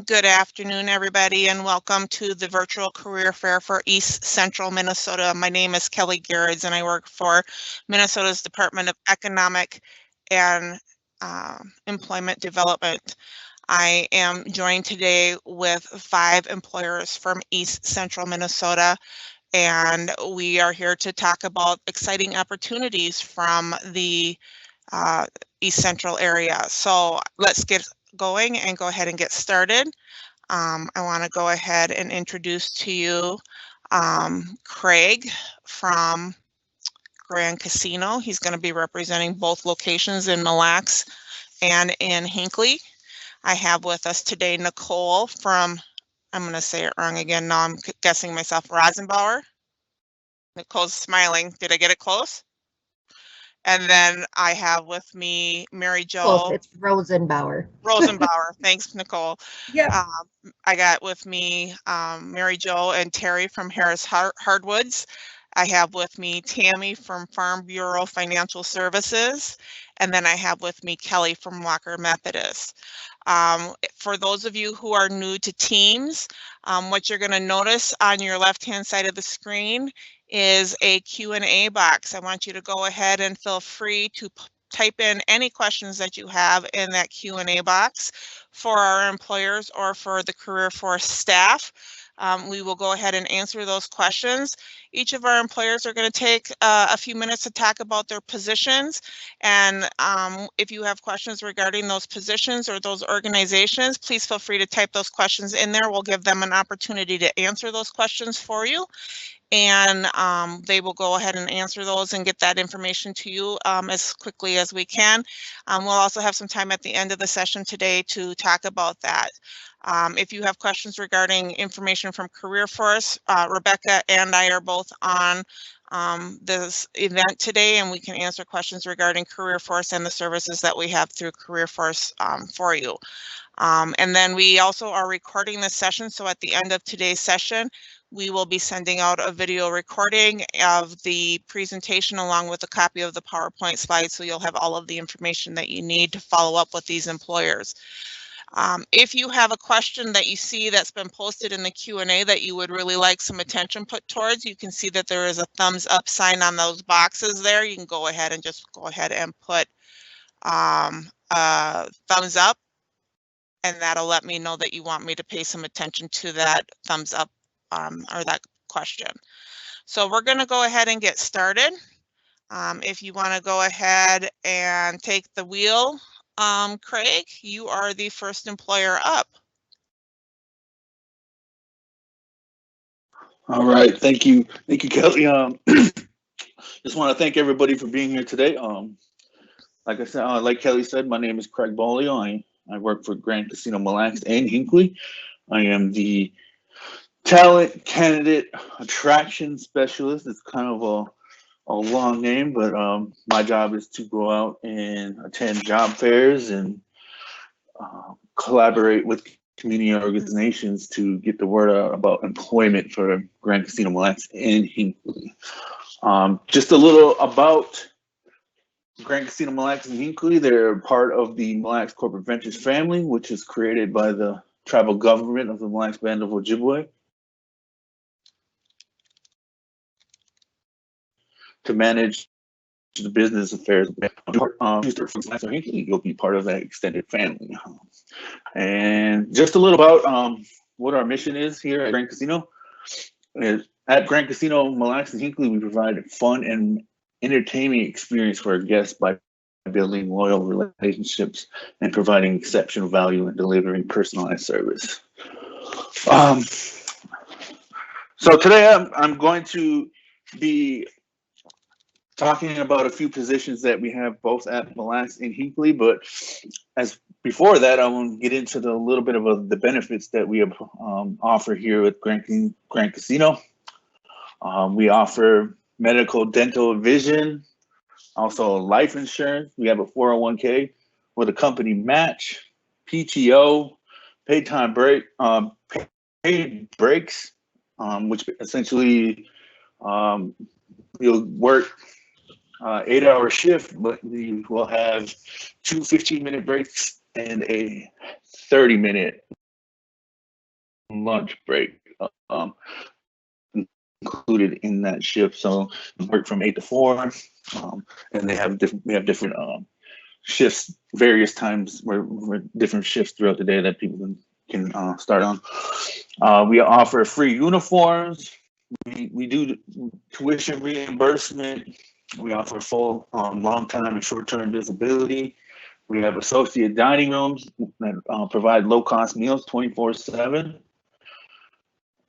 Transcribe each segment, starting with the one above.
Good afternoon, everybody, and welcome to the virtual career fair for East Central Minnesota. My name is Kelly Garrards, and I work for Minnesota's Department of Economic and Employment Development. I am joined today with 5 employers from East Central Minnesota, and we are here to talk about exciting opportunities from the East Central area. So let's get going and go ahead and get started. I want to go ahead and introduce to you Craig from Grand Casino. He's going to be representing both locations in Mille Lacs and in Hinckley. I have with us today Nicole from, I'm going to say it wrong again, now I'm guessing myself, Rosenbauer. Nicole's smiling. Did I get it close? And then I have with me Mary Close. Jo It's Rosenbauer. Rosenbauer. Thanks, Nicole. Yep. I got with me Mary Jo and Terry from Harris Hardwoods. I have with me Tammy from Farm Bureau Financial Services. And then I have with me Kelly from Walker Methodist. For those of you who are new to Teams, what you're going to notice on your left-hand side of the screen is a Q&A box. I want you to go ahead and feel free to type in any questions that you have in that Q&A box for our employers or for the Career Force staff. We will go ahead and answer those questions. Each of our employers are going to take a few minutes to talk about their positions. And if you have questions regarding those positions or those organizations, please feel free to type those questions in there. We'll give them an opportunity to answer those questions for you. And they will go ahead and answer those and get that information to you as quickly as we can. We'll also have some time at the end of the session today to talk about that. If you have questions regarding information from Career Force, Rebecca and I are both on this event today, and we can answer questions regarding Career Force and the services that we have through Career Force for you. And then we also are recording this session, so at the end of today's session, we will be sending out a video recording of the presentation along with a copy of the PowerPoint slides, so you'll have all of the information that you need to follow up with these employers. If you have a question that you see that's been posted in the Q&A that you would really like some attention put towards, you can see that there is a thumbs up sign on those boxes there. You can go ahead and just go ahead and put thumbs up, and that'll let me know that you want me to pay some attention to that thumbs up or that question. So we're going to go ahead and get started. If you want to go ahead and take the wheel, Craig, you are the first employer up. All right, thank you, Kelly. Just want to thank everybody for being here today. Like I said, like Kelly said, my name is Craig Bolio. I work for Grand Casino Mille Lacs and Hinckley. I am the talent candidate attraction specialist. It's kind of a long name, but my job is to go out and attend job fairs and collaborate with community organizations to get the word out about employment for Grand Casino Mille Lacs and Hinckley. Just a little about Grand Casino Mille Lacs and Hinckley. They're part of the Mille Lacs Corporate Ventures family, which is created by the tribal government of the Mille Lacs Band of Ojibwe to manage the business affairs. You'll be part of that extended family. And just a little about what our mission is here at Grand Casino. At Grand Casino Mille Lacs and Hinckley, we provide a fun and entertaining experience for our guests by building loyal relationships and providing exceptional value and delivering personalized service. So today I'm going to be talking about a few positions that we have both at Mille Lacs and Hinckley, but as before that, I want to get into the little bit of the benefits that we have, offer here at Grand Casino. We offer medical, dental, vision, also life insurance. We have a 401k with a company match, PTO, paid time break, paid breaks, which essentially you'll work 8-hour shift, but we will have two 15-minute breaks and a 30-minute lunch break included in that shift. So we work from 8 to 4, and we have different shifts, various times where different shifts throughout the day that people can start on. We offer free uniforms. We do tuition reimbursement. We offer full long-time and short-term disability. We have associate dining rooms that provide low-cost meals 24/7.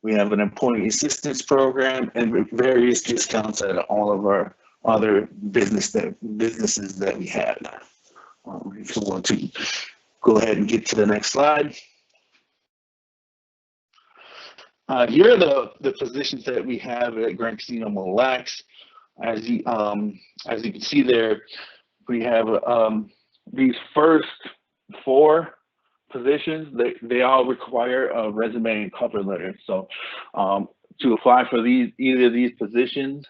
We have an employee assistance program and various discounts at all of our other businesses that we have. If you want to go ahead and get to the next slide. Here are the positions that we have at Grand Casino Mille Lacs. As you can see there, we have these first 4 positions. They all require a resume and cover letter. So to apply for either of these positions,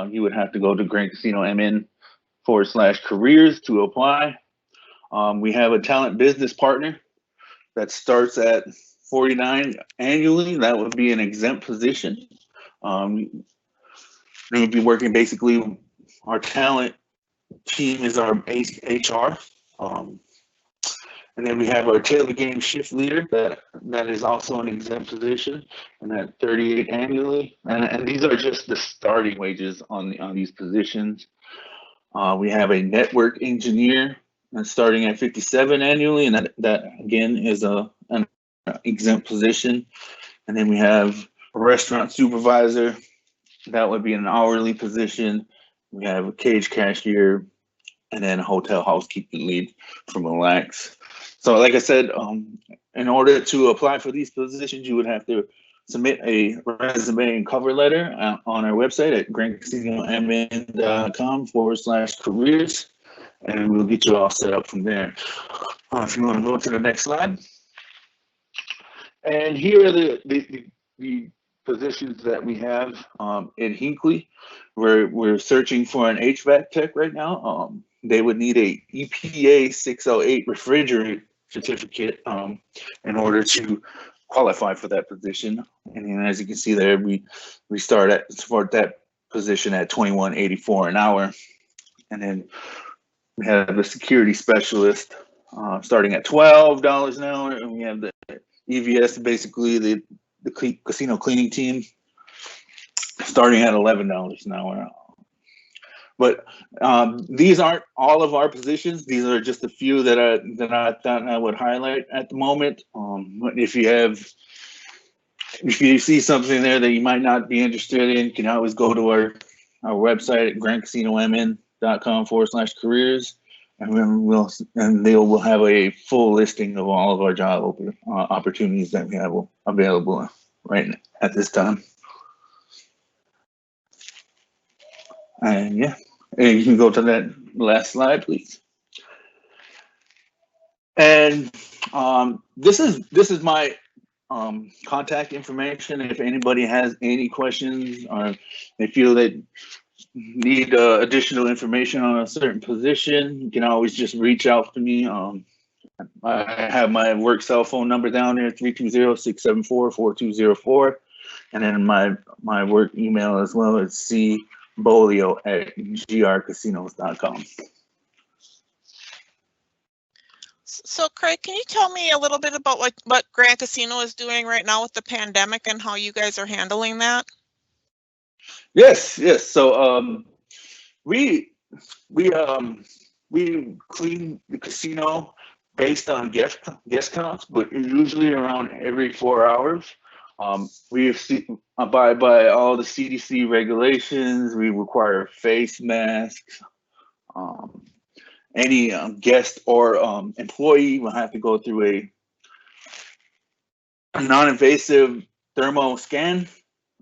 you would have to go to Grand Casino MN/careers to apply. We have a talent business partner that starts at $49 annually. That would be an exempt position. We would be working basically, our talent team is our HR. And then we have our table game shift leader that is also an exempt position, and at $38 annually. And these are just the starting wages on these positions. We have a network engineer that's starting at $57 annually, and that again is an exempt position. And then we have a restaurant supervisor. That would be an hourly position. We have a cage cashier, and then a hotel housekeeping lead from Mille Lacs. So like I said, in order to apply for these positions, you would have to submit a resume and cover letter on our website at grandcasinomn.com/careers, and we'll get you all set up from there. If you want to go to the next slide. And here are the positions that we have in Hinckley. We're searching for an HVAC tech right now. They would need a EPA 608 refrigerant certificate in order to qualify for that position. And as you can see there, we start for that position at $21.84 an hour. And then we have the security specialist starting at $12 an hour, and we have the EVS, basically the casino cleaning team, starting at $11 an hour. But these aren't all of our positions. These are just a few that I thought I would highlight at the moment. If you see something there that you might not be interested in, you can always go to our website at grandcasinomn.com/careers, and then they will have a full listing of all of our job opportunities that we have available right at this time. And yeah, and you can go to that last slide, please. And this is my contact information. If anybody has any questions or they feel that need additional information on a certain position, you can always just reach out to me. I have my work cell phone number down there, 320-674-4204. And then my work email as well is cbolio@grcasinos.com. So Craig, can you tell me a little bit about what Grand Casino is doing right now with the pandemic and how you guys are handling that? Yes. So we clean the casino based on guest counts, but usually around every 4 hours. We abide by all the CDC regulations. We require face masks. Any guest or employee will have to go through a non-invasive thermal scan.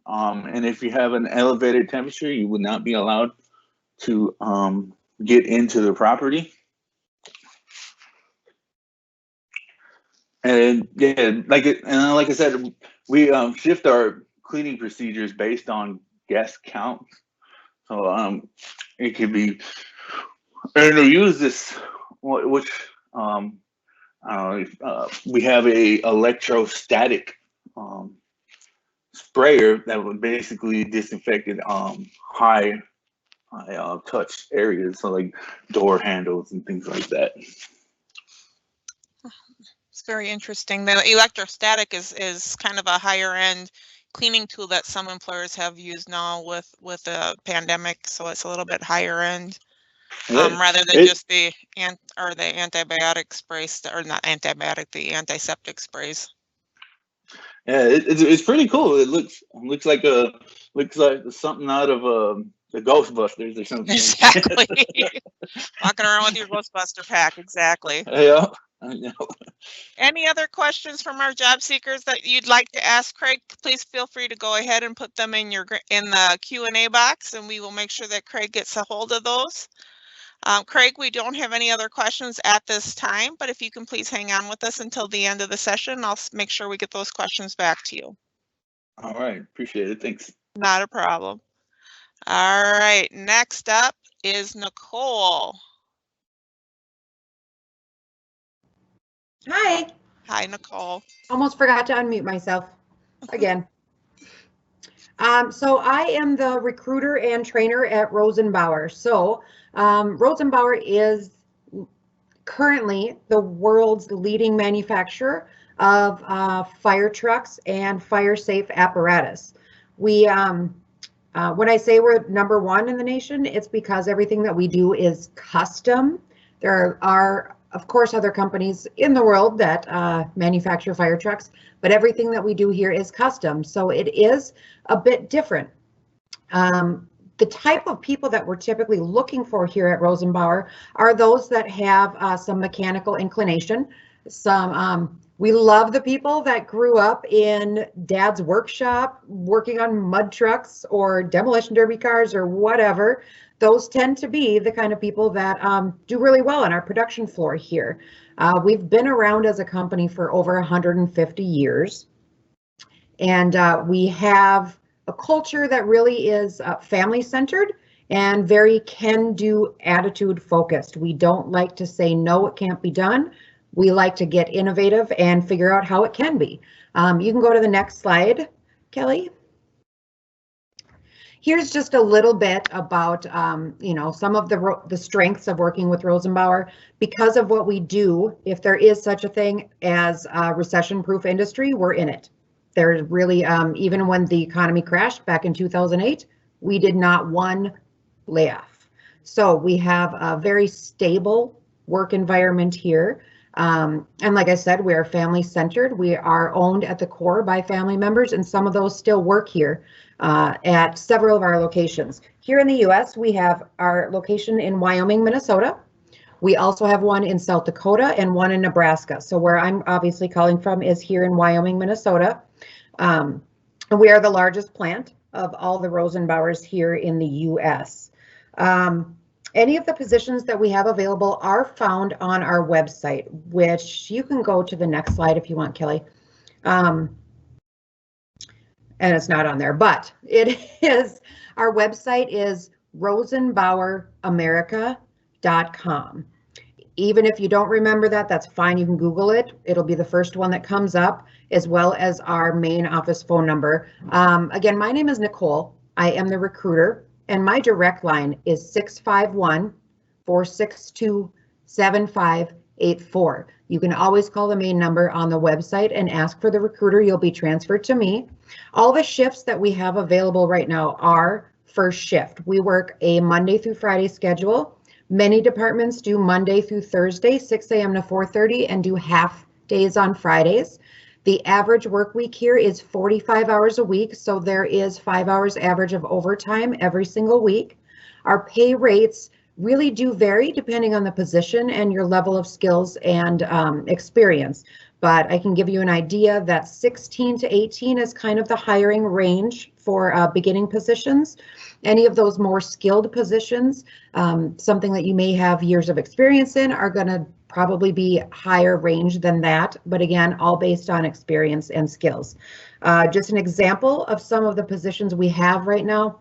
And if you have an elevated temperature, you would not be allowed to get into the property. And yeah, like I said, we shift our cleaning procedures based on guest count. So it could be, and we use this, which we have a electrostatic sprayer that would basically disinfected high touch areas, so like door handles and things like that. It's very interesting. The electrostatic is kind of a higher end cleaning tool that some employers have used now with the pandemic, so it's a little bit higher end, rather than just the antibiotic sprays, or not antibiotic, the antiseptic sprays. Yeah, it's pretty cool. It looks like something out of the Ghostbusters or something. Exactly. Walking around with your Ghostbuster pack. Exactly. Yeah. Any other questions from our job seekers that you'd like to ask Craig? Please feel free to go ahead and put them in the Q&A box, and we will make sure that Craig gets a hold of those. Craig, we don't have any other questions at this time, but if you can please hang on with us until the end of the session, I'll make sure we get those questions back to you. All right, appreciate it. Thanks. Not a problem. All right, next up is Nicole. Hi. Hi, Nicole. Almost forgot to unmute myself again. So I am the recruiter and trainer at Rosenbauer. So Rosenbauer is currently the world's leading manufacturer of fire trucks and fire safe apparatus. We, when I say we're number one in the nation, it's because everything that we do is custom. There are, of course, other companies in the world that manufacture fire trucks, but everything that we do here is custom. So it is a bit different. The type of people that we're typically looking for here at Rosenbauer are those that have some mechanical inclination. We love the people that grew up in dad's workshop working on mud trucks or demolition derby cars or whatever. Those tend to be the kind of people that do really well on our production floor here. We've been around as a company for over 150 years, and we have a culture that really is family-centered and very can-do attitude focused. We don't like to say, no, it can't be done. We like to get innovative and figure out how it can be. You can go to the next slide, Kelly. Here's just a little bit about, some of the strengths of working with Rosenbauer. Because of what we do, if there is such a thing as a recession-proof industry, we're in it. There's really, even when the economy crashed back in 2008, we did not one layoff. So we have a very stable work environment here. And like I said, we are family centered. We are owned at the core by family members, and some of those still work here at several of our locations. Here in the US, we have our location in Wyoming, Minnesota. We also have one in South Dakota and one in Nebraska. So where I'm obviously calling from is here in Wyoming, Minnesota. We are the largest plant of all the Rosenbauers here in the US. Any of the positions that we have available are found on our website, which you can go to the next slide if you want, Kelly. And it's not on there, but it is, our website is rosenbaueramerica.com. Even if you don't remember that, that's fine. You can Google it. It'll be the first one that comes up, as well as our main office phone number. Again, my name is Nicole. I am the recruiter, and my direct line is 651-462-7584. You can always call the main number on the website and ask for the recruiter. You'll be transferred to me. All the shifts that we have available right now are first shift. We work a Monday through Friday schedule. Many departments do Monday through Thursday, 6 a.m. to 4:30, and do half days on Fridays. The average work week here is 45 hours a week, so there is 5 hours average of overtime every single week. Our pay rates really do vary depending on the position and your level of skills and experience. But I can give you an idea that 16 to 18 is kind of the hiring range for beginning positions. Any of those more skilled positions, something that you may have years of experience in, are going to probably be higher range than that. But again, all based on experience and skills. Just an example of some of the positions we have right now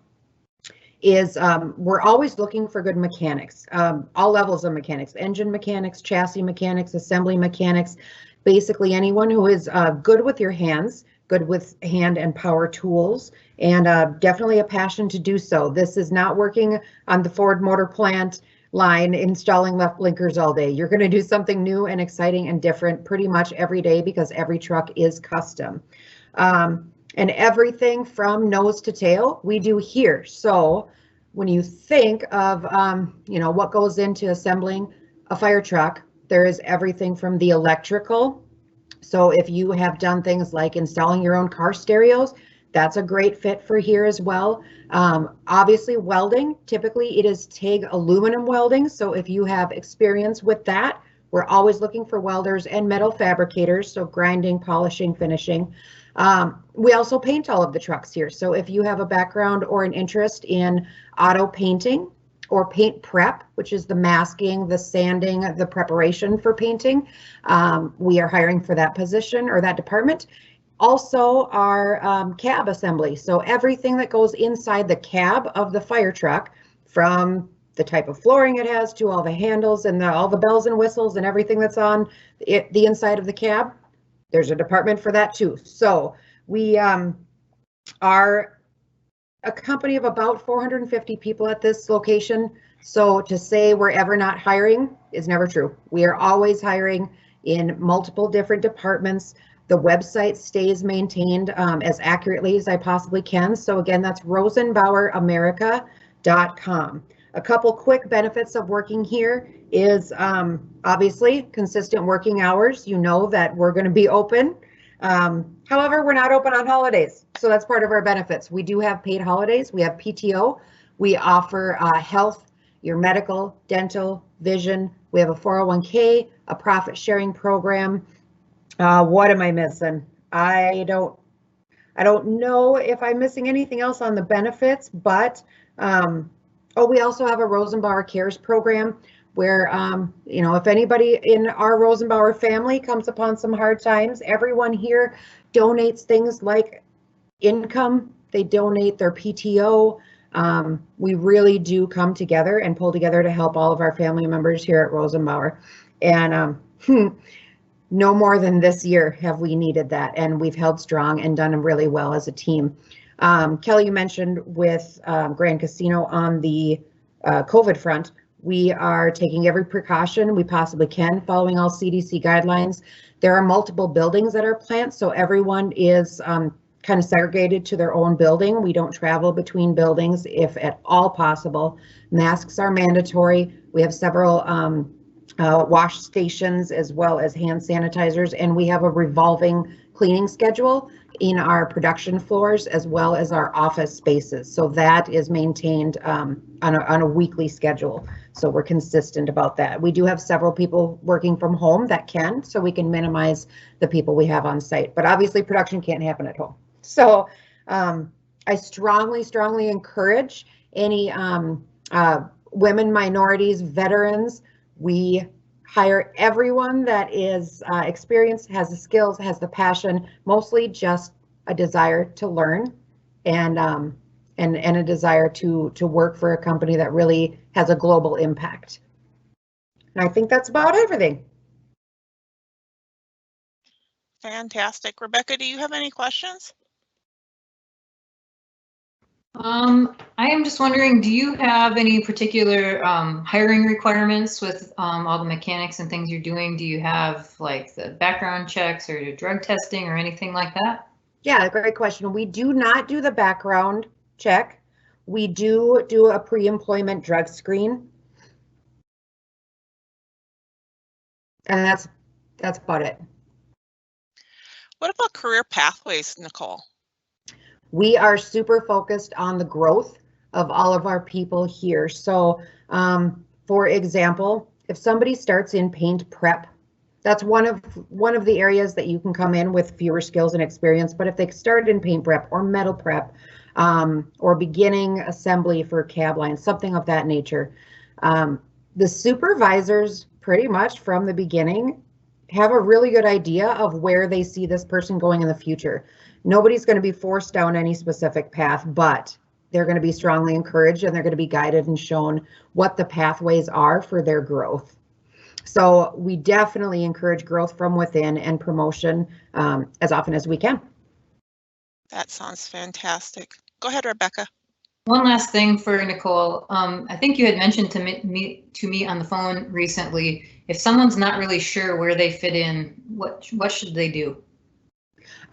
is we're always looking for good mechanics, all levels of mechanics, engine mechanics, chassis mechanics, assembly mechanics, basically anyone who is good with your hands, good with hand and power tools, and definitely a passion to do so. This is not working on the Ford motor plant line installing left blinkers all day. You're going to do something new and exciting and different pretty much every day because every truck is custom. And everything from nose to tail we do here. So when you think of what goes into assembling a fire truck, there is everything from the electrical. So if you have done things like installing your own car stereos, that's a great fit for here as well. Obviously welding, typically it is TIG aluminum welding. So if you have experience with that, we're always looking for welders and metal fabricators. So grinding, polishing, finishing. We also paint all of the trucks here. So if you have a background or an interest in auto painting or paint prep, which is the masking, the sanding, the preparation for painting, we are hiring for that position or that department. Also our cab assembly. So everything that goes inside the cab of the fire truck, from the type of flooring it has to all the handles and all the bells and whistles and everything that's on the inside of the cab, there's a department for that too. So we are a company of about 450 people at this location. So to say we're ever not hiring is never true. We are always hiring in multiple different departments. The website stays maintained as accurately as I possibly can. So again, that's rosenbaueramerica.com. A couple quick benefits of working here is obviously consistent working hours. You know that we're going to be open. However, we're not open on holidays. So that's part of our benefits. We do have paid holidays. We have PTO. We offer health, your medical, dental, vision. We have a 401k, a profit sharing program. What am I missing? I don't know if I'm missing anything else on the benefits, but we also have a Rosenbauer Cares program where, if anybody in our Rosenbauer family comes upon some hard times, everyone here donates things like income. They donate their PTO. We really do come together and pull together to help all of our family members here at Rosenbauer. And no more than this year have we needed that, and we've held strong and done really well as a team. Kelly, you mentioned with Grand Casino on the COVID front, we are taking every precaution we possibly can, following all CDC guidelines. There are multiple buildings at our plant, so everyone is kind of segregated to their own building. We don't travel between buildings if at all possible. Masks are mandatory. We have several wash stations as well as hand sanitizers, and we have a revolving cleaning schedule in our production floors as well as our office spaces. So that is maintained on a weekly schedule. So we're consistent about that. We do have several people working from home that can, so we can minimize the people we have on site. But obviously production can't happen at home. So I strongly encourage any women, minorities, veterans. We hire everyone that is experienced, has the skills, has the passion, mostly just a desire to learn and a desire to work for a company that really has a global impact. And I think that's about everything. Fantastic. Rebecca, do you have any questions? I am just wondering, do you have any particular hiring requirements with all the mechanics and things you're doing? Do you have like the background checks or drug testing or anything like that? Yeah, great question. We do not do the background check. We do a pre-employment drug screen. And that's about it. What about career pathways, Nicole? We are super focused on the growth of all of our people here. So for example, if somebody starts in paint prep, that's one of the areas that you can come in with fewer skills and experience. But if they started in paint prep or metal prep or beginning assembly for cab lines, something of that nature, the supervisors pretty much from the beginning have a really good idea of where they see this person going in the future. Nobody's going to be forced down any specific path, but they're going to be strongly encouraged and they're going to be guided and shown what the pathways are for their growth. So we definitely encourage growth from within and promotion as often as we can. That sounds fantastic. Go ahead, Rebecca. One last thing for Nicole. I think you had mentioned to me on the phone recently, if someone's not really sure where they fit in, what should they do?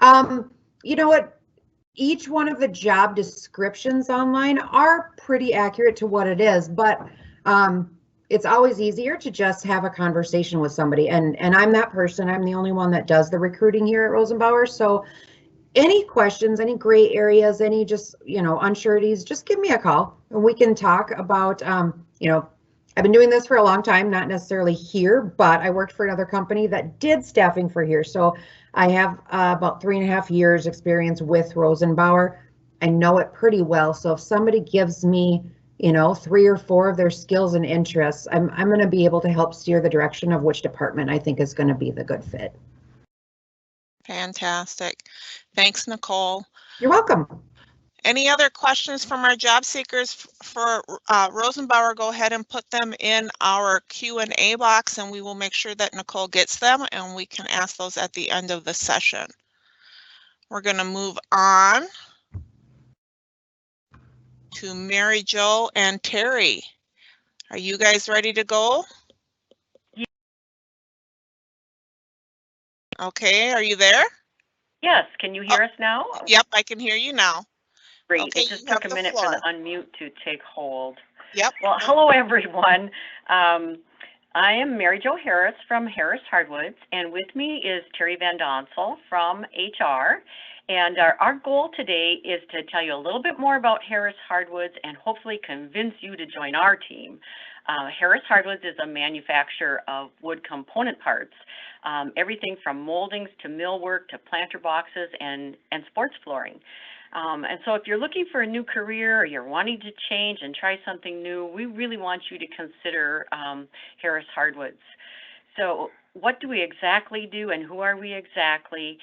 You know what? Each one of the job descriptions online are pretty accurate to what it is, but it's always easier to just have a conversation with somebody. And I'm that person. I'm the only one that does the recruiting here at Rosenbauer. So any questions, any gray areas, any just, unsureties, just give me a call and we can talk about, I've been doing this for a long time, not necessarily here, but I worked for another company that did staffing for here. So I have about 3.5 years experience with Rosenbauer. I know it pretty well. So if somebody gives me, 3 or 4 of their skills and interests, I'm going to be able to help steer the direction of which department I think is going to be the good fit. Fantastic. Thanks, Nicole. You're welcome. Any other questions from our job seekers for Rosenbauer? Go ahead and put them in our Q&A box and we will make sure that Nicole gets them and we can ask those at the end of the session. We're going to move on to Mary Jo and Terry. Are you guys ready to go? Okay, are you there? Yes, can you hear us now? Yep, I can hear you now. Great, Okay, it just took a minute for the unmute to take hold. Yep. Well, hello everyone. I am Mary Jo Harris from Harris Hardwoods, and with me is Terry Van Donsel from HR. And our goal today is to tell you a little bit more about Harris Hardwoods and hopefully convince you to join our team. Harris Hardwoods is a manufacturer of wood component parts, everything from moldings to millwork to planter boxes and sports flooring. And so if you're looking for a new career or you're wanting to change and try something new, we really want you to consider Harris Hardwoods. So what do we exactly do and who are we exactly?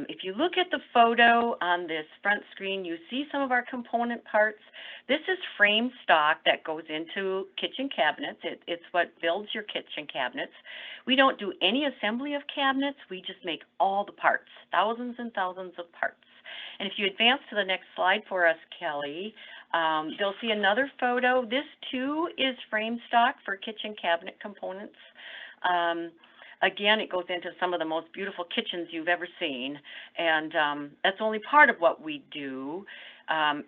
If you look at the photo on this front screen, you see some of our component parts. This is frame stock that goes into kitchen cabinets. It's what builds your kitchen cabinets. We don't do any assembly of cabinets. We just make all the parts, thousands and thousands of parts. And if you advance to the next slide for us, Kelly, you'll see another photo. This too is frame stock for kitchen cabinet components. Again, it goes into some of the most beautiful kitchens you've ever seen, and that's only part of what we do.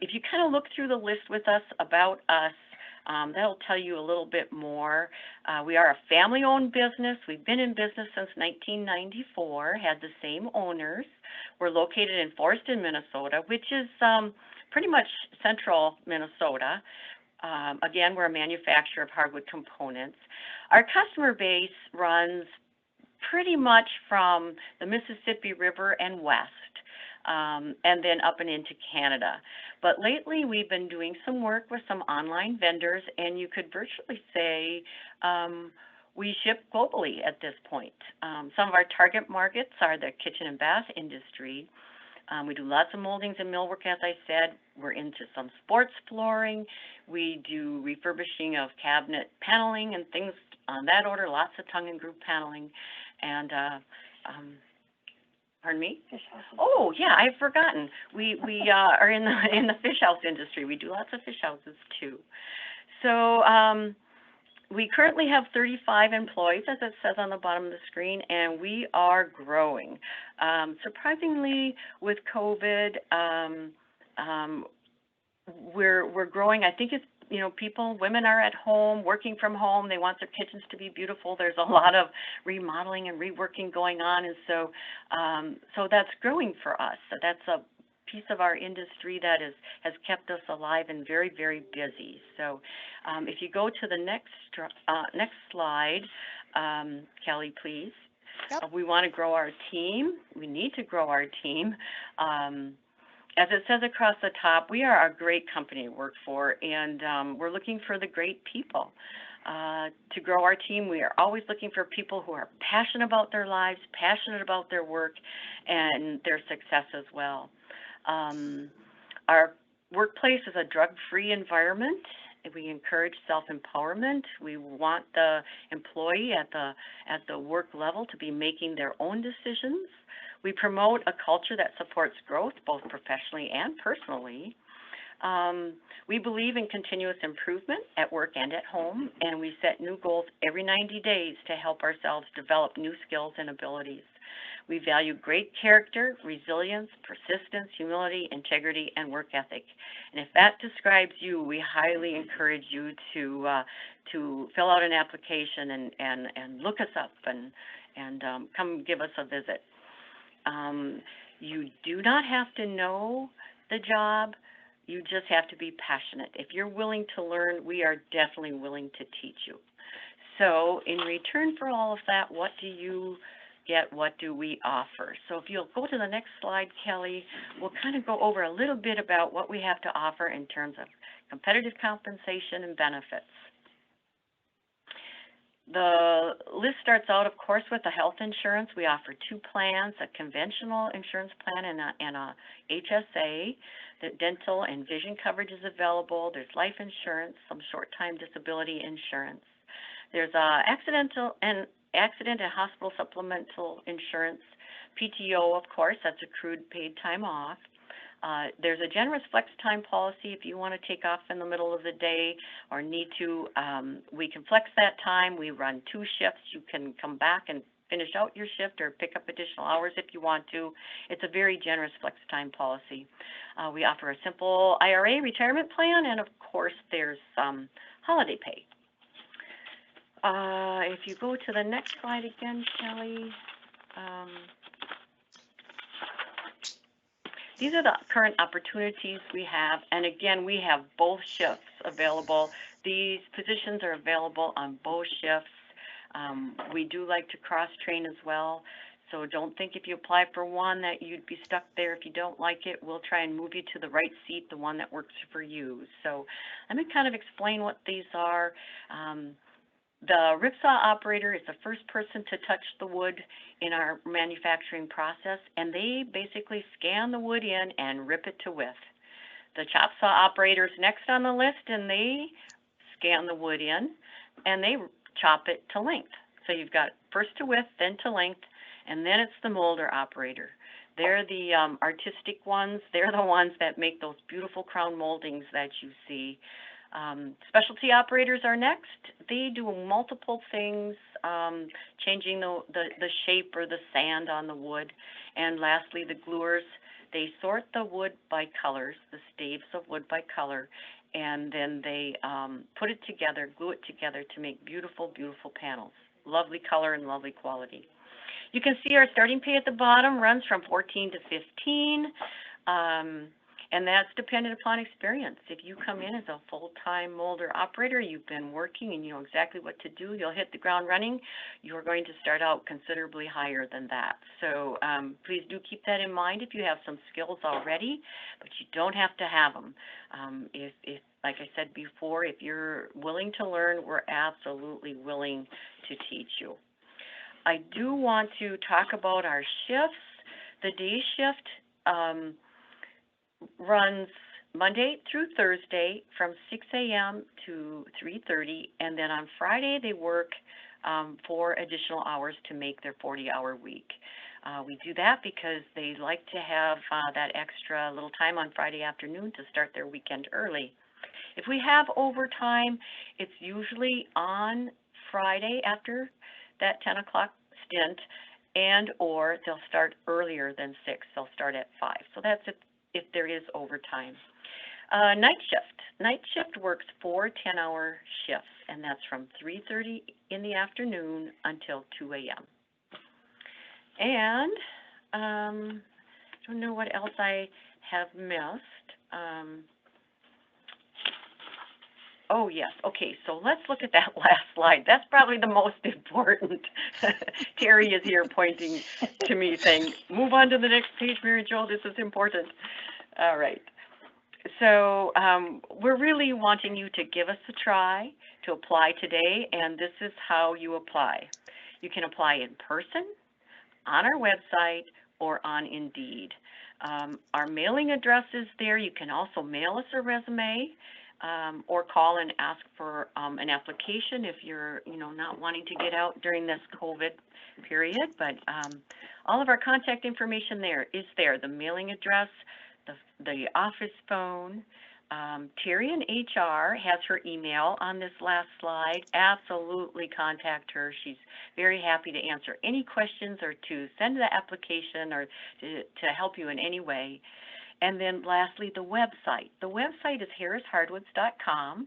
If you kind of look through the list with us about us, that'll tell you a little bit more. We are a family-owned business. We've been in business since 1994, had the same owners. We're located in Foreston, Minnesota, which is pretty much central Minnesota. Again, we're a manufacturer of hardwood components. Our customer base runs pretty much from the Mississippi River and west, and then up and into Canada. But lately, we've been doing some work with some online vendors, and you could virtually say we ship globally at this point. Some of our target markets are the kitchen and bath industry. We do lots of moldings and millwork, as I said. We're into some sports flooring. We do refurbishing of cabinet paneling and things on that order, lots of tongue and groove paneling. And, pardon me? Oh, yeah, I've forgotten. We are in the fish house industry. We do lots of fish houses too. So we currently have 35 employees, as it says on the bottom of the screen, and we are growing. Surprisingly, with COVID, we're growing. I think it's, women are at home, working from home. They want their kitchens to be beautiful. There's a lot of remodeling and reworking going on, and so that's growing for us. So that's a piece of our industry that has kept us alive and very, very busy. So if you go to the next slide, Kelly, please. Yep. We want to grow our team. We need to grow our team. As it says across the top, we are a great company to work for, and we're looking for the great people. To grow our team, we are always looking for people who are passionate about their lives, passionate about their work, and their success as well. Our workplace is a drug-free environment. We encourage self-empowerment. We want the employee at the work level to be making their own decisions. We promote a culture that supports growth both professionally and personally. We believe in continuous improvement at work and at home, and we set new goals every 90 days to help ourselves develop new skills and abilities. We value great character, resilience, persistence, humility, integrity, and work ethic. And if that describes you, we highly encourage you to fill out an application and look us up and come give us a visit. You do not have to know the job. You just have to be passionate. If you're willing to learn, we are definitely willing to teach you. So in return for all of that, what do you get? What do we offer? So if you'll go to the next slide, Kelly, we'll kind of go over a little bit about what we have to offer in terms of competitive compensation and benefits. The list starts out, of course, with the health insurance. We offer 2 plans, a conventional insurance plan and a HSA. The dental and vision coverage is available. There's life insurance, some short-time disability insurance. There's accident and hospital supplemental insurance, PTO, of course, that's accrued paid time off. There's a generous flex time policy. If you want to take off in the middle of the day or need to, we can flex that time. We run 2 shifts. You can come back and finish out your shift or pick up additional hours if you want to. It's a very generous flex time policy. We offer a simple IRA retirement plan, and of course there's holiday pay. If you go to the next slide again, Kelly. These are the current opportunities we have, and again, we have both shifts available. These positions are available on both shifts. We do like to cross-train as well, so don't think if you apply for one that you'd be stuck there. If you don't like it, we'll try and move you to the right seat, the one that works for you. So let me kind of explain what these are. The ripsaw operator is the first person to touch the wood in our manufacturing process, and they basically scan the wood in and rip it to width. The chop saw operator is next on the list, and they scan the wood in and they chop it to length. So you've got first to width, then to length, and then it's the molder operator. They're the artistic ones. They're the ones that make those beautiful crown moldings that you see. Specialty operators are next. They do multiple things, changing the shape or the sand on the wood. And lastly, the gluers. They sort the wood by colors, the staves of wood by color, and then they put it together, glue it together to make beautiful, beautiful panels. Lovely color and lovely quality. You can see our starting pay at the bottom runs from 14 to 15. And that's dependent upon experience. If you come in as a full-time molder operator, you've been working and you know exactly what to do, you'll hit the ground running, you're going to start out considerably higher than that. So please do keep that in mind if you have some skills already, but you don't have to have them. If like I said before, if you're willing to learn, we're absolutely willing to teach you. I do want to talk about our shifts. The day shift runs Monday through Thursday from 6 a.m. to 3:30, and then on Friday they work 4 additional hours to make their 40-hour week. We do that because they like to have that extra little time on Friday afternoon to start their weekend early. If we have overtime, it's usually on Friday after that 10 o'clock stint, and or they'll start earlier than 6. They'll start at 5. So that's if there is overtime. Night shift. Night shift works 4 10-hour shifts, and that's from 3:30 in the afternoon until 2 a.m. And I don't know what else I have missed. Oh, yes. Okay, so let's look at that last slide. That's probably the most important. Terry is here pointing to me saying, move on to the next page, Mary Jo, this is important. All right. So we're really wanting you to give us a try to apply today, and this is how you apply. You can apply in person, on our website, or on Indeed. Our mailing address is there. You can also mail us a resume. or call and ask for an application if you're, not wanting to get out during this COVID period. But all of our contact information is there, the mailing address, the office phone. Terry in HR has her email on this last slide. Absolutely contact her. She's very happy to answer any questions or to send the application or to help you in any way. And then lastly, the website. The website is harrishardwoods.com,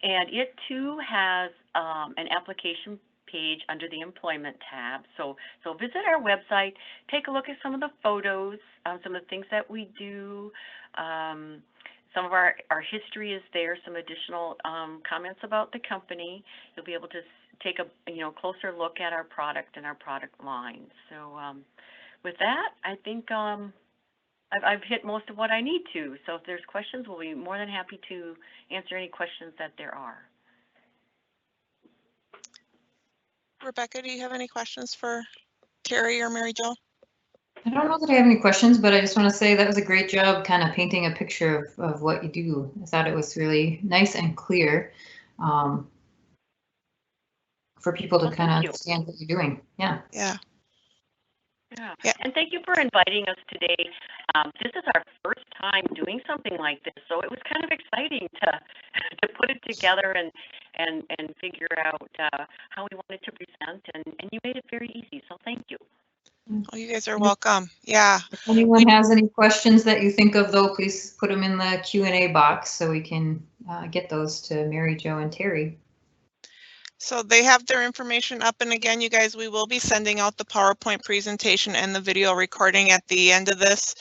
and it too has an application page under the employment tab. So visit our website, take a look at some of the photos, some of the things that we do. Some of our history is there, some additional comments about the company. You'll be able to take a closer look at our product and our product line. So with that, I think I've hit most of what I need to. So if there's questions, we'll be more than happy to answer any questions that there are. Rebecca, do you have any questions for Terry or Mary Jo? I don't know that I have any questions, but I just want to say that was a great job kind of painting a picture of what you do. I thought it was really nice and clear for people to kind of understand what you're doing. Yeah. Yeah. Yeah. And thank you for inviting us today. This is our first time doing something like this, so it was kind of exciting to put it together and figure out how we wanted to present, and you made it very easy, so thank you. Oh, you guys are welcome. Yeah. If anyone has any questions that you think of, though, please put them in the Q&A box so we can get those to Mary Jo and Terry. So they have their information up, and again, you guys, we will be sending out the PowerPoint presentation and the video recording at the end of this.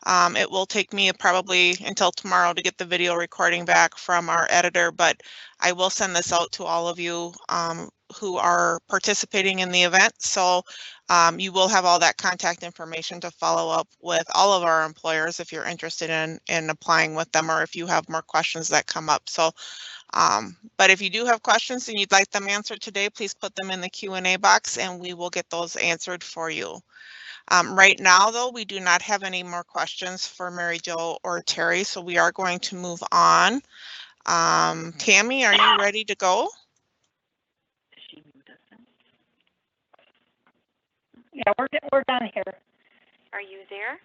It will take me probably until tomorrow to get the video recording back from our editor, but I will send this out to all of you who are participating in the event. So you will have all that contact information to follow up with all of our employers if you're interested in applying with them, or if you have more questions that come up. So but if you do have questions and you'd like them answered today, please put them in the Q&A box and we will get those answered for you. Right now, though, we do not have any more questions for Mary Jo or Terry, so we are going to move on. Tammy, are you ready to go? Yeah, we're done here. Are you there?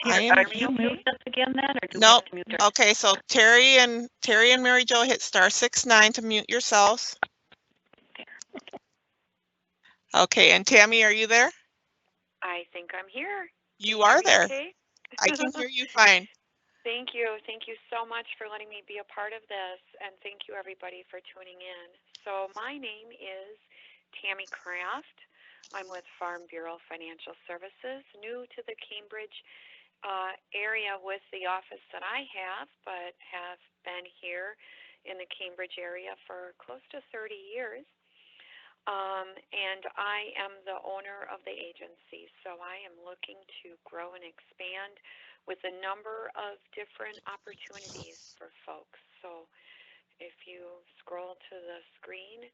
Are you mute us again then, or do we Nope. have to mute her? Okay, so Terry and Mary Jo, hit *69 to mute yourselves. Okay, and Tammy, are you there? I think I'm here. You are there. Okay? I can hear you fine. Thank you. Thank you so much for letting me be a part of this, and thank you everybody for tuning in. So my name is Tammy Kraft. I'm with Farm Bureau Financial Services, new to the Cambridge area with the office that I have, but have been here in the Cambridge area for close to 30 years. And I am the owner of the agency, so I am looking to grow and expand with a number of different opportunities for folks. So if you scroll to the screen,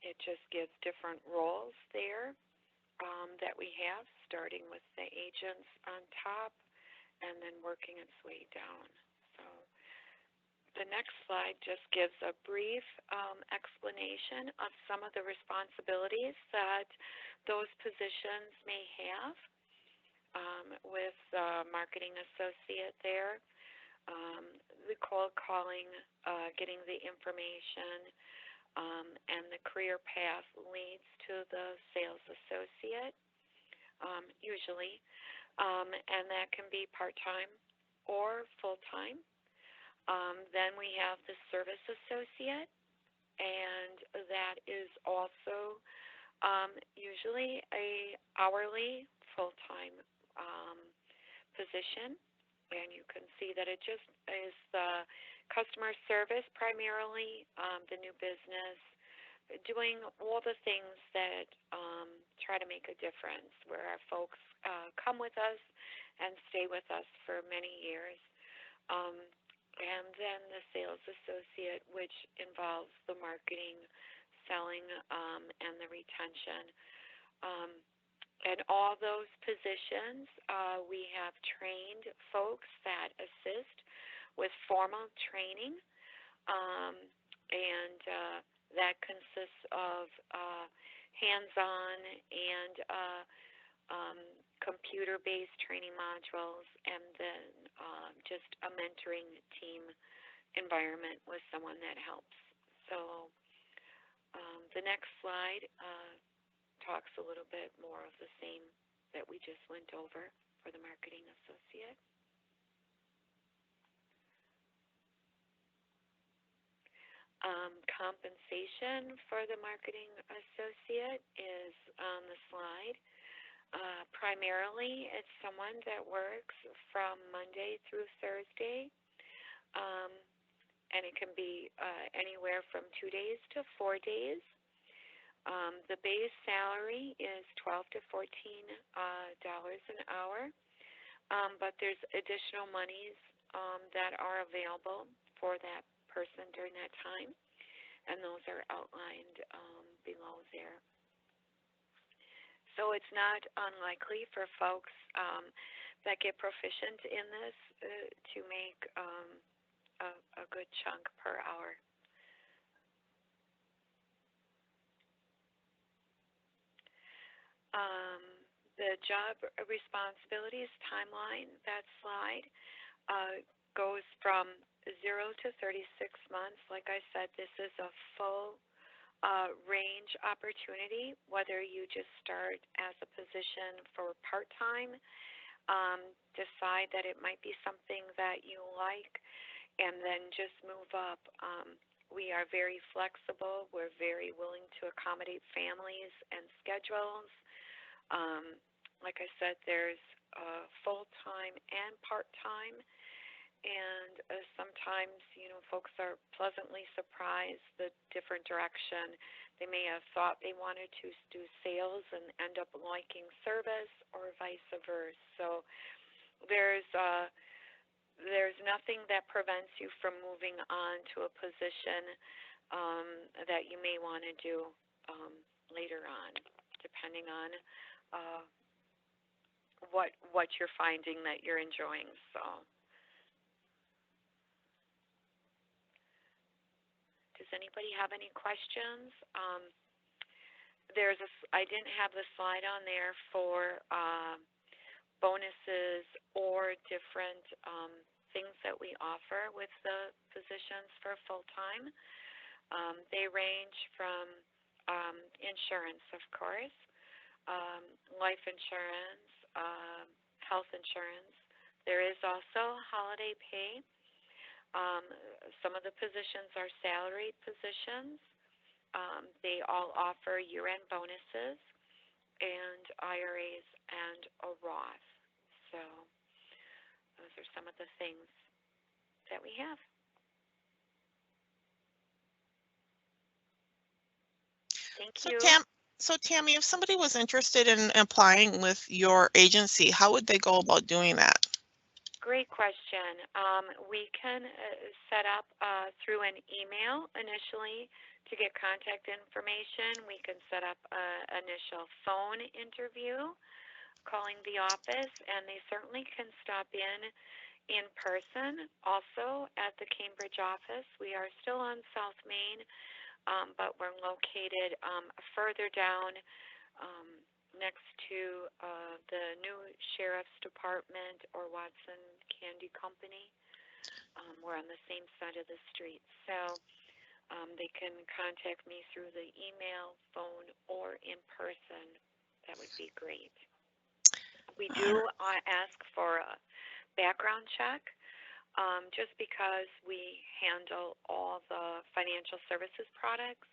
it just gives different roles there that we have, starting with the agents on top and then working its way down. So the next slide just gives a brief explanation of some of the responsibilities that those positions may have with marketing associate there, the cold calling, getting the information, and the career path leads to the sales associate, usually, and that can be part-time or full-time. Then we have the service associate, and that is also usually a hourly full-time position, and you can see that it just is the customer service primarily, the new business, doing all the things that try to make a difference, where our folks come with us and stay with us for many years. And then the sales associate, which involves the marketing, selling, and the retention. And all those positions, we have trained folks that assist with formal training, and that consists of hands-on and computer-based training modules, and then just a mentoring team environment with someone that helps. So the next slide talks a little bit more of the same that we just went over for the marketing associate. Compensation for the marketing associate is on the slide. Primarily, it's someone that works from Monday through Thursday, and it can be anywhere from 2 days to 4 days. The base salary is $12 to $14 an hour, but there's additional monies that are available for that person during that time, and those are outlined below there. So it's not unlikely for folks that get proficient in this to make a good chunk per hour. The job responsibilities timeline, that slide, goes from 0 to 36 months. Like I said, this is a full range opportunity, whether you just start as a position for part-time, decide that it might be something that you like, and then just move up. We are very flexible. We're very willing to accommodate families and schedules. Like I said, there's full-time and part-time, and sometimes, you know, folks are pleasantly surprised the different direction. They may have thought they wanted to do sales and end up liking service, or vice versa. So there's nothing that prevents you from moving on to a position that you may want to do later on, depending on what you're finding that you're enjoying. So does anybody have any questions? I didn't have the slide on there for bonuses or different things that we offer with the positions for full-time. They range from insurance, of course, life insurance, health insurance. There is also holiday pay. Some of the positions are salaried positions. They all offer year-end bonuses and IRAs and a Roth. So those are some of the things that we have. Thank you. So Tammy, if somebody was interested in applying with your agency, how would they go about doing that? Great question. We can set up through an email initially to get contact information. We can set up an initial phone interview, calling the office, and they certainly can stop in person. Also at the Cambridge office, we are still on South Main, but we're located further down next to the new Sheriff's Department or Watson Candy Company. We're on the same side of the street. So they can contact me through the email, phone, or in person. That would be great. We do ask for a background check just because we handle all the financial services products.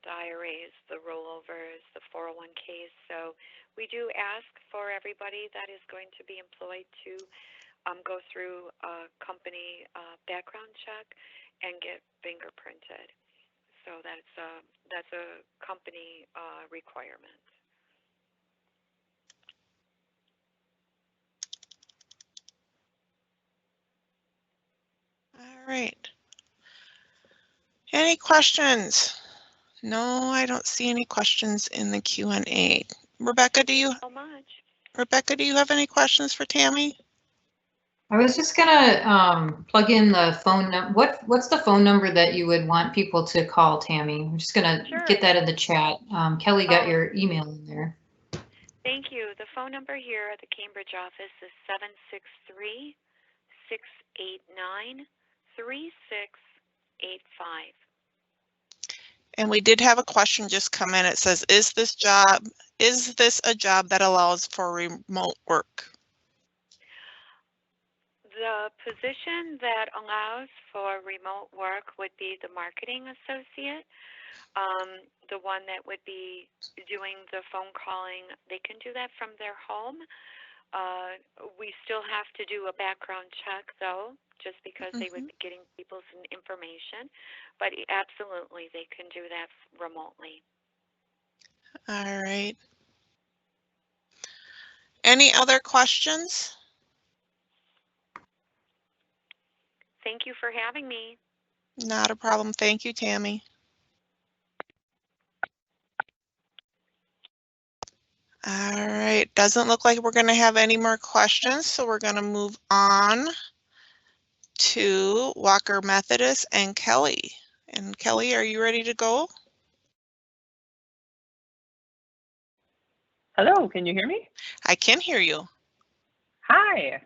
The IRAs, the rollovers, the 401ks. So we do ask for everybody that is going to be employed to go through a company background check and get fingerprinted. So that's a company requirement. All right. Any questions? No, I don't see any questions in the Q&A. Rebecca, do you? So much. Rebecca, do you have any questions for Tammy? I was just gonna plug in the phone number. What's the phone number that you would want people to call, Tammy? I'm just gonna Sure. get that in the chat. Kelly got Oh. your email in there. Thank you. The phone number here at the Cambridge office is 763-689-3685. And we did have a question just come in. It says, is this a job that allows for remote work? The position that allows for remote work would be the marketing associate, the one that would be doing the phone calling. They can do that from their home. We still have to do a background check, though, just because they would be getting people's information. But absolutely, they can do that remotely. All right. Any other questions? Thank you for having me. Not a problem. Thank you, Tammy. All right. Doesn't look like we're going to have any more questions, so we're going to move on to Walker Methodist and Kelly. And Kelly, are you ready to go? Hello, can you hear me? I can hear you. Hi.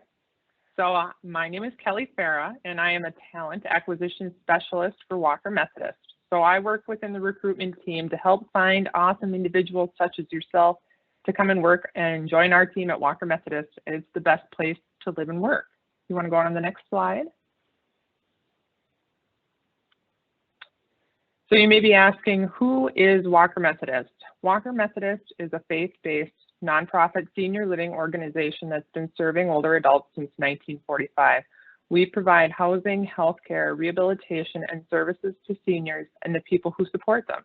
So my name is Kelly Farah, and I am a talent acquisition specialist for Walker Methodist. So I work within the recruitment team to help find awesome individuals such as yourself to come and work and join our team at Walker Methodist. It's the best place to live and work. You want to go on to the next slide? So you may be asking, who is Walker Methodist? Walker Methodist is a faith-based nonprofit senior living organization that's been serving older adults since 1945. We provide housing, healthcare, rehabilitation, and services to seniors and the people who support them.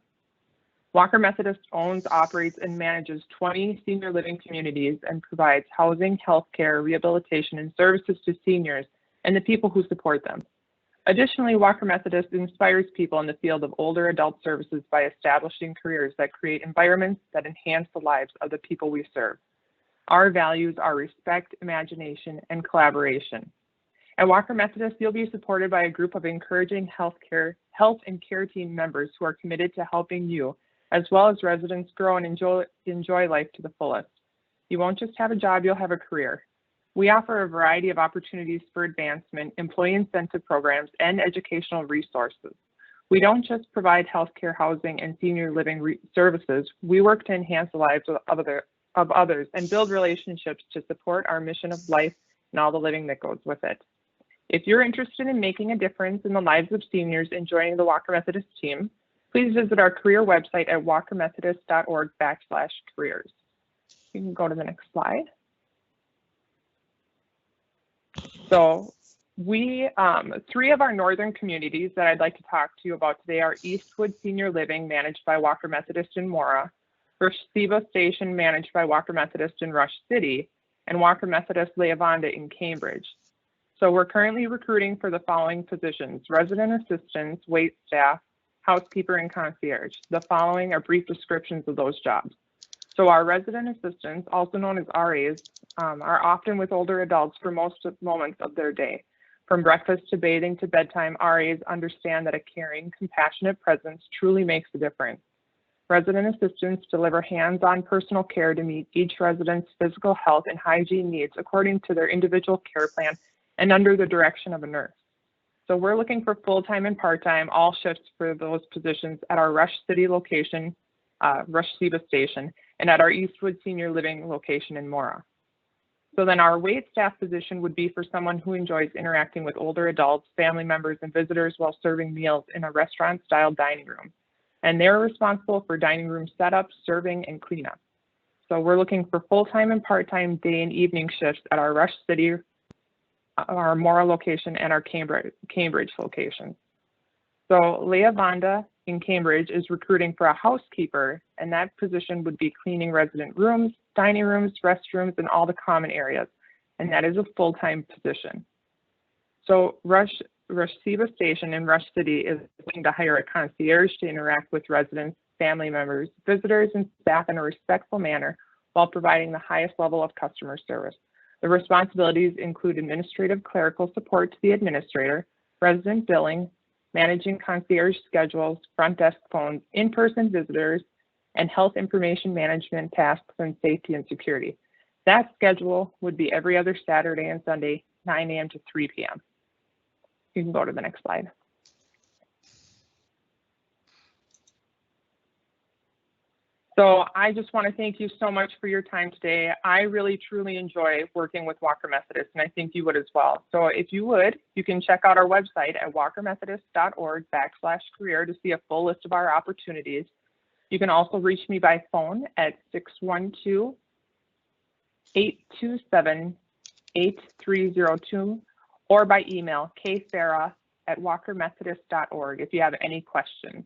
Walker Methodist owns, operates, and manages 20 senior living communities and provides housing, healthcare, rehabilitation, and services to seniors and the people who support them. Additionally, Walker Methodist inspires people in the field of older adult services by establishing careers that create environments that enhance the lives of the people we serve. Our values are respect, imagination, and collaboration. At Walker Methodist, you'll be supported by a group of encouraging health and care team members who are committed to helping you, as well as residents, grow and enjoy life to the fullest. You won't just have a job, you'll have a career. We offer a variety of opportunities for advancement, employee incentive programs, and educational resources. We don't just provide healthcare, housing, and senior living services. We work to enhance the lives of others and build relationships to support our mission of life and all the living that goes with it. If you're interested in making a difference in the lives of seniors and joining the Walker Methodist team, please visit our career website at walkermethodist.org/careers. You can go to the next slide. So we, three of our northern communities that I'd like to talk to you about today are Eastwood Senior Living, managed by Walker Methodist in Mora, Rosenbauer Station, managed by Walker Methodist in Rush City, and Walker Methodist Leavanda in Cambridge. So we're currently recruiting for the following positions: resident assistants, wait staff, housekeeper, and concierge. The following are brief descriptions of those jobs. So our resident assistants, also known as RAs, are often with older adults for most moments of their day. From breakfast to bathing to bedtime, RAs understand that a caring, compassionate presence truly makes a difference. Resident assistants deliver hands-on personal care to meet each resident's physical health and hygiene needs according to their individual care plan and under the direction of a nurse. So we're looking for full-time and part-time, all shifts for those positions at our Rush City location, Rosenbauer Station, and at our Eastwood Senior Living location in Mora. So then our wait staff position would be for someone who enjoys interacting with older adults, family members, and visitors while serving meals in a restaurant-style dining room. And they're responsible for dining room setup, serving, and cleanup. So we're looking for full-time and part-time day and evening shifts at our Rush City, our Mora location, and our Cambridge location. So Leavanda in Cambridge is recruiting for a housekeeper, and that position would be cleaning resident rooms, dining rooms, restrooms, and all the common areas, and that is a full-time position. So Rosenbauer Station in Rush City is looking to hire a concierge to interact with residents, family members, visitors, and staff in a respectful manner while providing the highest level of customer service. The responsibilities include administrative clerical support to the administrator, resident billing, managing concierge schedules, front desk phones, in-person visitors, and health information management tasks and safety and security. That schedule would be every other Saturday and Sunday, 9 a.m. to 3 p.m. You can go to the next slide. So I just want to thank you so much for your time today. I really, truly enjoy working with Walker Methodist, and I think you would as well. So if you would, you can check out our website at walkermethodist.org/career to see a full list of our opportunities. You can also reach me by phone at 612-827-8302 or by email kfarah@walkermethodist.org if you have any questions.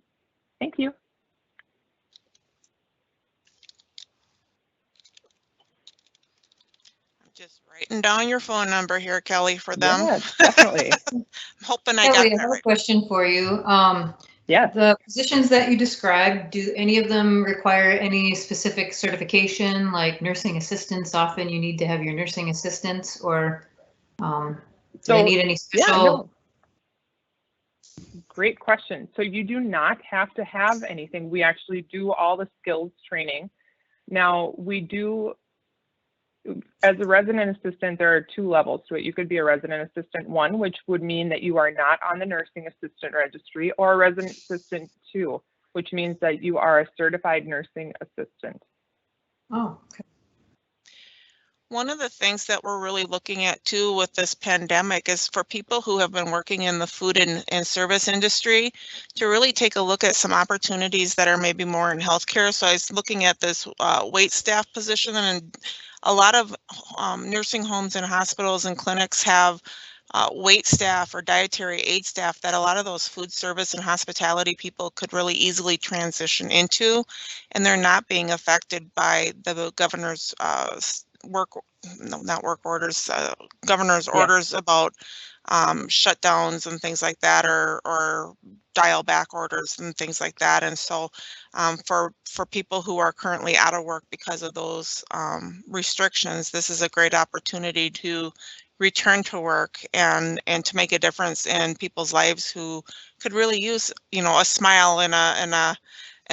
Thank you. Just writing down your phone number here, Kelly, for them. Yes, definitely. I'm hoping I Kelly, got I that have a right. question for you. Yes. The positions that you described, do any of them require any specific certification, like nursing assistants? Often you need to have your nursing assistants, or do they need any special? Yeah, no. Great question. So you do not have to have anything. We actually do all the skills training. Now we do, as a resident assistant, there are 2 levels to it. You could be a resident assistant 1, which would mean that you are not on the nursing assistant registry, or a resident assistant 2, which means that you are a certified nursing assistant. Oh, okay. One of the things that we're really looking at too with this pandemic is for people who have been working in the food and service industry to really take a look at some opportunities that are maybe more in healthcare. So I was looking at this wait staff position, and a lot of nursing homes and hospitals and clinics have wait staff or dietary aid staff that a lot of those food service and hospitality people could really easily transition into, and they're not being affected by the governor's governor's orders about shutdowns and things like that, or dial back orders and things like that. And so for people who are currently out of work because of those restrictions, this is a great opportunity to return to work and to make a difference in people's lives who could really use, you know, a smile and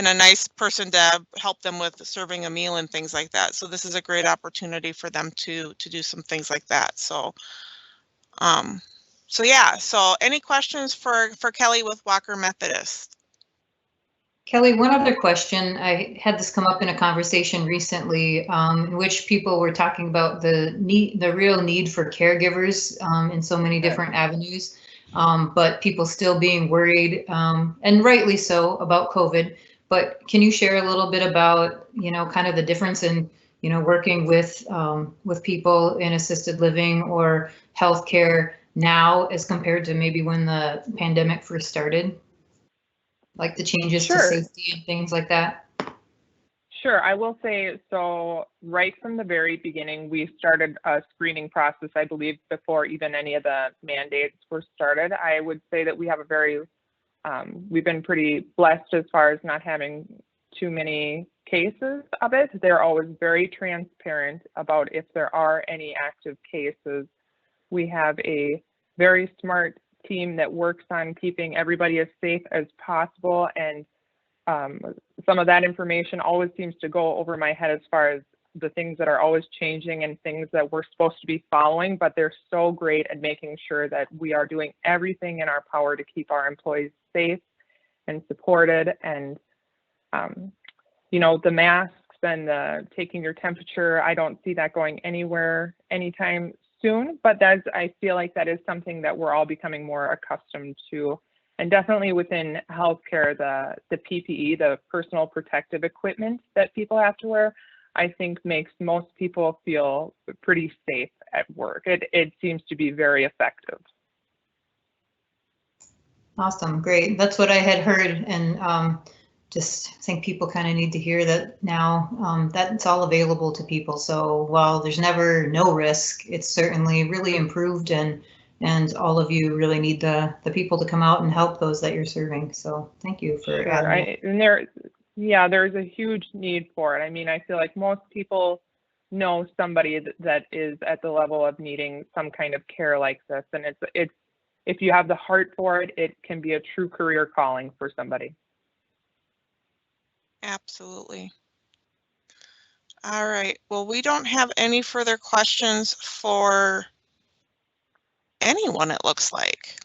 a nice person to help them with serving a meal and things like that. So this is a great opportunity for them to do some things like that. So yeah, so any questions for Kelly with Walker Methodist? Kelly, one other question. I had this come up in a conversation recently in which people were talking about the real need for caregivers in so many different avenues, but people still being worried, and rightly so, about COVID. But can you share a little bit about, you know, kind of the difference in, you know, working with people in assisted living or healthcare now as compared to maybe when the pandemic first started? Like the changes to safety and things like that? Sure, I will say, so right from the very beginning, we started a screening process, I believe, before even any of the mandates were started. I would say that we have a very, we've been pretty blessed as far as not having too many cases of it. They're always very transparent about if there are any active cases. We have a very smart team that works on keeping everybody as safe as possible, and some of that information always seems to go over my head as far as the things that are always changing and things that we're supposed to be following, but they're so great at making sure that we are doing everything in our power to keep our employees safe and supported. And you know, the masks and the taking your temperature, I don't see that going anywhere anytime soon, but I feel like that is something that we're all becoming more accustomed to. And definitely within healthcare, the PPE, the personal protective equipment that people have to wear, I think makes most people feel pretty safe at work. It seems to be very effective. Awesome, great. That's what I had heard, and just think people kind of need to hear that now, that it's all available to people. So while there's never no risk, it's certainly really improved, and all of you really need the people to come out and help those that you're serving. So thank you for adding that. And there's a huge need for it. I mean, I feel like most people know somebody that is at the level of needing some kind of care like this. And it's if you have the heart for it, it can be a true career calling for somebody. Absolutely. All right. Well, we don't have any further questions for anyone, it looks like.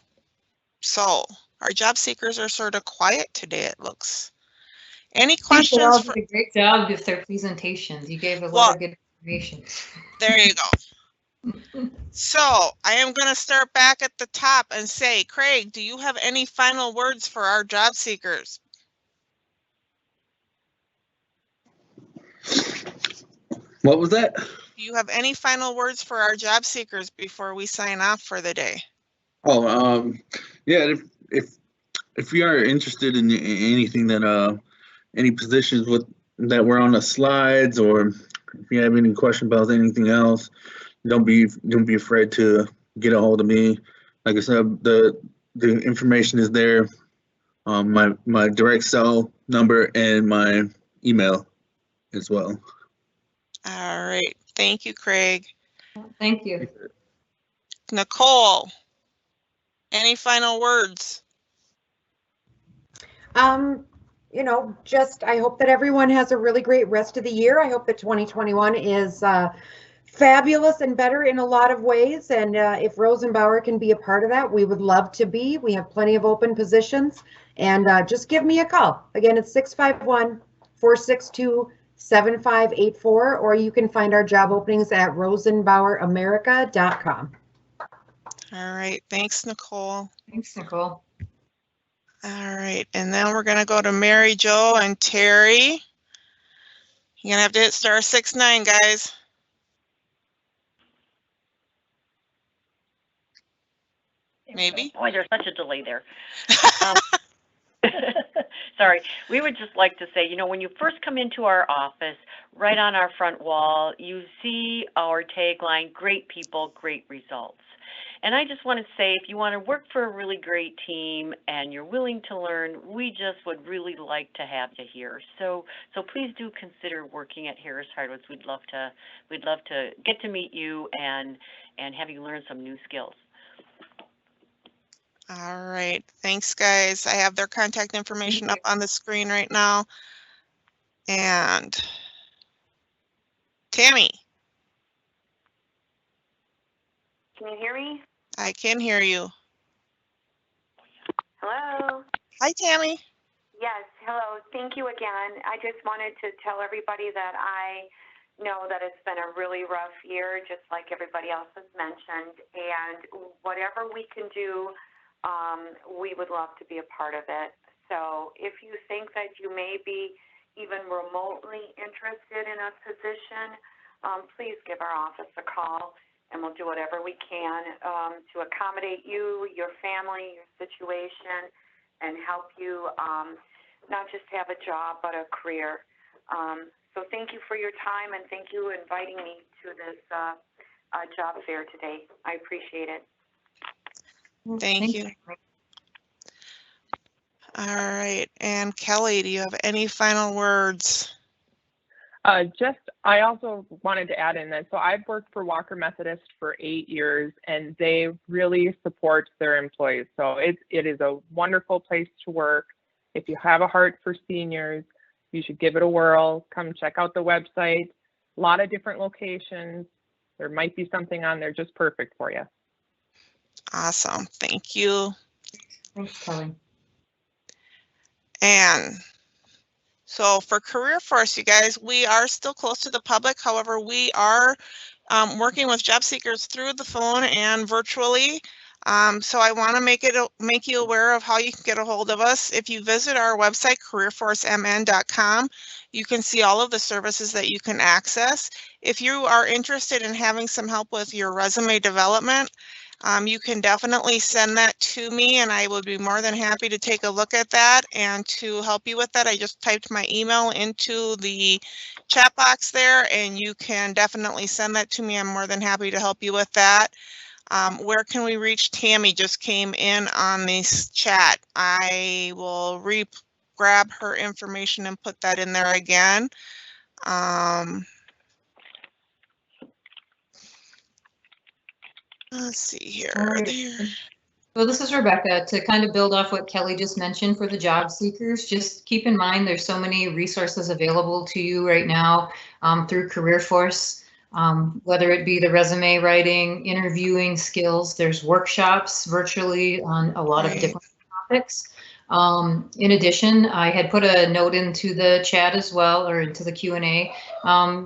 So our job seekers are sort of quiet today, it looks. Any questions? They all did a great job with their presentations. You gave a lot of good information. There you go. So I am going to start back at the top and say, Craig, do you have any final words for our job seekers? What was that? Do you have any final words for our job seekers before we sign off for the day? Oh, yeah. If you are interested in anything that any positions that were on the slides, or if you have any question about anything else, don't be afraid to get a hold of me. Like I said, the information is there. My direct cell number and my email as well. All right. Thank you, Craig. Thank you. Nicole, any final words? You know, just I hope that everyone has a really great rest of the year. I hope that 2021 is fabulous and better in a lot of ways. And if Rosenbauer can be a part of that, we would love to be. We have plenty of open positions. And just give me a call. Again, it's 651-462-7584, or you can find our job openings at rosenbaueramerica.com. All right. Thanks, Nicole. Thanks, Nicole. All right. And then we're going to go to Mary Jo and Terry. You're going to have to hit *69, guys. Maybe. Boy, there's such a delay there. Sorry, we would just like to say, you know, when you first come into our office, right on our front wall, you see our tagline, great people, great results. And I just want to say, if you want to work for a really great team and you're willing to learn, we just would really like to have you here. So please do consider working at Harris Hardwoods. We'd love to get to meet you and have you learn some new skills. All right. Thanks, guys. I have their contact information up on the screen right now. And Tammy. Can you hear me? I can hear you. Hello? Hi, Tammy. Yes, hello. Thank you again. I just wanted to tell everybody that I know that it's been a really rough year, just like everybody else has mentioned. And whatever we can do, we would love to be a part of it. So if you think that you may be even remotely interested in a position, please give our office a call, and we'll do whatever we can to accommodate you, your family, your situation, and help you not just have a job, but a career. So thank you for your time, and thank you for inviting me to this job fair today. I appreciate it. Thank you. All right. And Kelly, do you have any final words? I also wanted to add in that, so I've worked for Walker Methodist for 8 years, and they really support their employees. So it is a wonderful place to work. If you have a heart for seniors, you should give it a whirl. Come check out the website. A lot of different locations. There might be something on there just perfect for you. Awesome. Thank you. Thanks, Kelly. And so for Career Force, you guys, we are still close to the public. However, we are working with job seekers through the phone and virtually. So I want to make you aware of how you can get a hold of us. If you visit our website, careerforcemn.com, you can see all of the services that you can access. If you are interested in having some help with your resume development, you can definitely send that to me, and I would be more than happy to take a look at that and to help you with that. I just typed my email into the chat box there, and you can definitely send that to me. I'm more than happy to help you with that. Where can we reach Tammy? Just came in on this chat. I will grab her information and put that in there again. Let's see here. All right. There. So this is Rebecca. To kind of build off what Kelly just mentioned for the job seekers, just keep in mind there's so many resources available to you right now through CareerForce, whether it be the resume writing, interviewing skills. There's workshops virtually on a lot of different topics. In addition, I had put a note into the chat as well, or into the Q&A,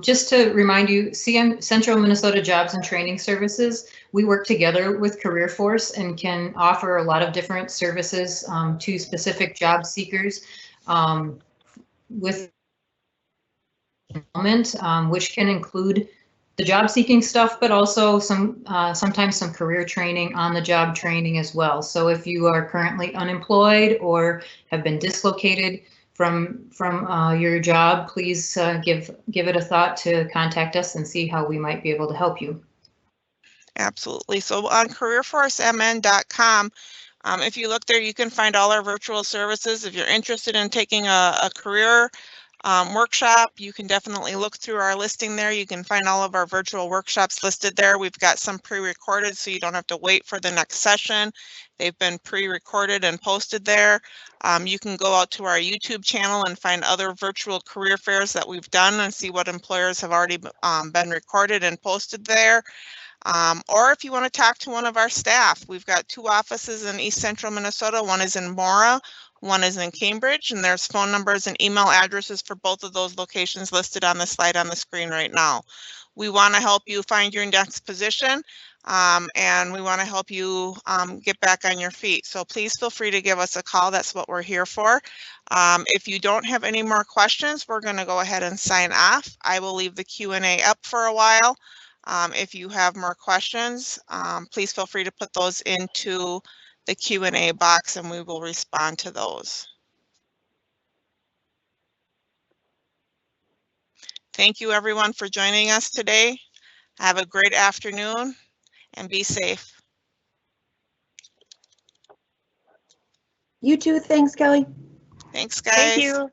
just to remind you, Central Minnesota Jobs and Training Services, we work together with CareerForce and can offer a lot of different services to specific job seekers with which can include the job seeking stuff, but also sometimes some career training, on the job training as well. So if you are currently unemployed or have been dislocated from your job, please give it a thought to contact us and see how we might be able to help you. Absolutely. So on careerforcemn.com, if you look there, you can find all our virtual services. If you're interested in taking a career workshop, you can definitely look through our listing there. You can find all of our virtual workshops listed there. We've got some pre-recorded, so you don't have to wait for the next session. They've been pre-recorded and posted there. You can go out to our YouTube channel and find other virtual career fairs that we've done and see what employers have already been recorded and posted there. Or if you want to talk to one of our staff, we've got 2 offices in East Central Minnesota. One is in Mora, one is in Cambridge, and there's phone numbers and email addresses for both of those locations listed on the slide on the screen right now. We want to help you find your next position, and we want to help you get back on your feet. So please feel free to give us a call. That's what we're here for. If you don't have any more questions, we're going to go ahead and sign off. I will leave the Q&A up for a while. If you have more questions, please feel free to put those into the Q&A box and we will respond to those. Thank you everyone for joining us today. Have a great afternoon and be safe. You too. Thanks, Kelly. Thanks, guys. Thank you.